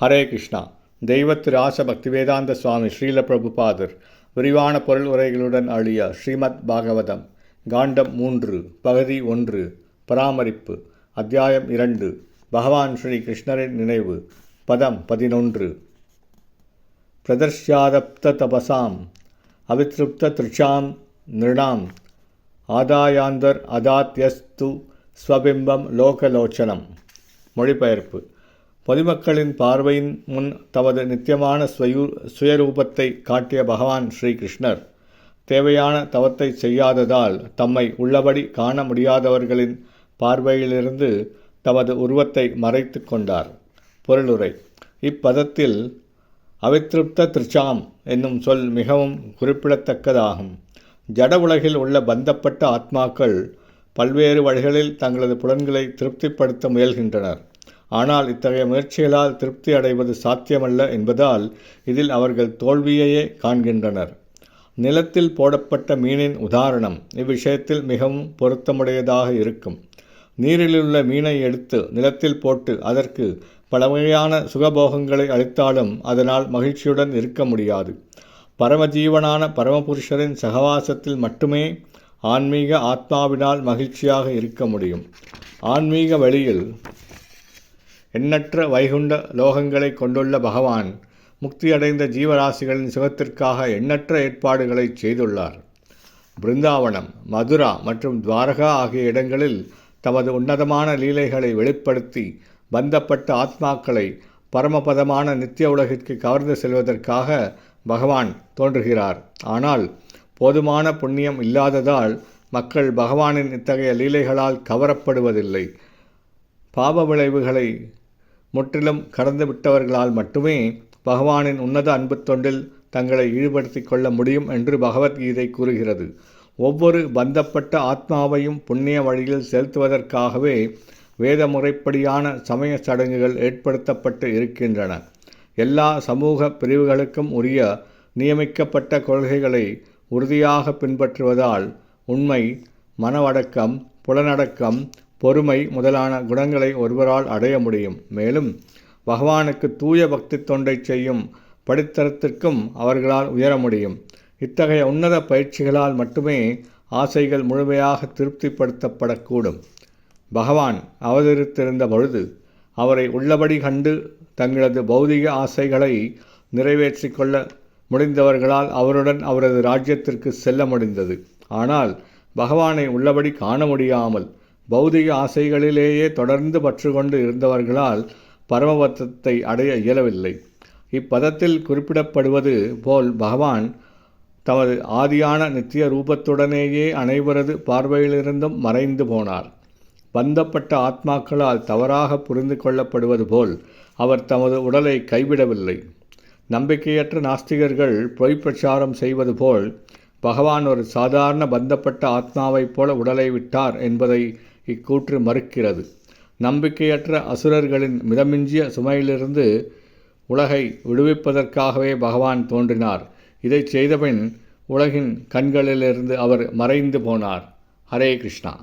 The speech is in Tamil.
ஹரே கிருஷ்ணா. தெய்வ திரு ஆச பக்திவேதாந்த சுவாமி ஸ்ரீல பிரபுபாதர் விரிவான பொருள் உரைகளுடன் அழிய ஸ்ரீமத் பாகவதம் காண்டம் 3 பகுதி 1 பராமரிப்பு அத்தியாயம் 2 பகவான் ஸ்ரீ கிருஷ்ணரின் நினைவு பதம் 11 பிரதர்ஷ்யாதப்த தபசாம் அவித்ருப்த திருச்சாம் நிருணாம் ஆதாயாந்தர் அதாத்யஸ்து ஸ்வபிம்பம் லோகலோச்சனம். மொழிபெயர்ப்பு. பொதுமக்களின் பார்வையின் முன் தமது நித்தியமான சுயரூபத்தை காட்டிய பகவான் ஸ்ரீ கிருஷ்ணர் தேவையான தவத்தை செய்யாததால் தம்மை உள்ளபடி காண முடியாதவர்களின் பார்வையிலிருந்து தமது உருவத்தை மறைத்து கொண்டார். பொருளுரை. இப்பதத்தில் அவித்ருப்த திருச்சாம் என்னும் சொல் மிகவும் குறிப்பிடத்தக்கதாகும். ஜட உலகில் உள்ள பந்தப்பட்ட ஆத்மாக்கள் பல்வேறு வழிகளில் தங்களது புலன்களை திருப்திப்படுத்த முயல்கின்றனர். ஆனால் இத்தகைய முயற்சிகளால் திருப்தி அடைவது சாத்தியமல்ல என்பதால் இதில் அவர்கள் தோல்வியையே காண்கின்றனர். நிலத்தில் போடப்பட்ட மீனின் உதாரணம் இவ்விஷயத்தில் மிகவும் பொருத்தமுடையதாக இருக்கும். நீரிலுள்ள மீனை எடுத்து நிலத்தில் போட்டு அதற்கு பல வகையான சுகபோகங்களை அளித்தாலும் அதனால் மகிழ்ச்சியுடன் இருக்க முடியாது. பரமஜீவனான பரமபுருஷரின் சகவாசத்தில் மட்டுமே ஆன்மீக ஆத்மாவினால் மகிழ்ச்சியாக இருக்க முடியும். ஆன்மீக வழியில் எண்ணற்ற வைகுண்ட லோகங்களை கொண்டுள்ள பகவான் முக்தியடைந்த ஜீவராசிகளின் சுகத்திற்காக எண்ணற்ற ஏற்பாடுகளை செய்துள்ளார். பிருந்தாவனம், மதுரா மற்றும் துவாரகா ஆகிய இடங்களில் தமது உன்னதமான லீலைகளை வெளிப்படுத்தி பந்தப்பட்ட ஆத்மாக்களை பரமபதமான நித்திய உலகிற்கு கவர்ந்து செல்வதற்காக பகவான் தோன்றுகிறார். ஆனால் போதுமான புண்ணியம் இல்லாததால் மக்கள் பகவானின் இத்தகைய லீலைகளால் கவரப்படுவதில்லை. பாப விளைவுகளை முற்றிலும் கடந்து விட்டவர்களால் மட்டுமே பகவானின் உன்னத அன்பு தொண்டில் தங்களை ஈடுபடுத்தி கொள்ள முடியும் என்று பகவத்கீதை கூறுகிறது. ஒவ்வொரு பந்தப்பட்ட ஆத்மாவையும் புண்ணிய வழியில் செலுத்துவதற்காகவே வேத முறைப்படியான சமய சடங்குகள் ஏற்படுத்தப்பட்டு இருக்கின்றன. எல்லா சமூக பிரிவுகளுக்கும் உரிய நியமிக்கப்பட்ட கொள்கைகளை உறுதியாக பின்பற்றுவதால் உண்மை, மனவடக்கம், புலனடக்கம், பொறுமை முதலான குணங்களை ஒருவரால் அடைய முடியும். மேலும் பகவானுக்கு தூய பக்தி தொண்டை செய்யும் படித்தரத்திற்கும் அவர்களால் உயர முடியும். இத்தகைய உன்னத பயிற்சிகளால் மட்டுமே ஆசைகள் முழுமையாக திருப்திப்படுத்தப்படக்கூடும். பகவான் அவதரித்திருந்த பொழுது அவரை உள்ளபடி கண்டு தங்களது பௌதிக ஆசைகளை நிறைவேற்றி கொள்ள முடிந்தவர்களால் அவருடன் அவரது ராஜ்யத்திற்கு செல்ல முடிந்தது. ஆனால் பகவானை உள்ளபடி காண முடியாமல் பௌதிக ஆசைகளிலேயே தொடர்ந்து பற்று கொண்டு இருந்தவர்களால் பரமபதத்தை அடைய இயலவில்லை. இப்பதத்தில் குறிப்பிடப்படுவது போல் பகவான் தமது ஆதியான நித்திய ரூபத்துடனேயே அனைவரது பார்வையிலிருந்தும் மறைந்து போனார். பந்தப்பட்ட ஆத்மாக்களால் தவறாக புரிந்து கொள்ளப்படுவது போல் அவர் தமது உடலை கைவிடவில்லை. நம்பிக்கையற்ற நாஸ்திகர்கள் பொய் பிரச்சாரம் செய்வது போல் பகவான் ஒரு சாதாரண பந்தப்பட்ட ஆத்மாவைப் போல உடலை விட்டார் என்பதை இக்கூற்று மறுக்கிறது. நம்பிக்கையற்ற அசுரர்களின் மிதமிஞ்சிய சுமையிலிருந்து உலகை விடுவிப்பதற்காகவே பகவான் தோன்றினார். இதை செய்தபின் உலகின் கண்களிலிருந்து அவர் மறைந்து போனார். ஹரே கிருஷ்ணா.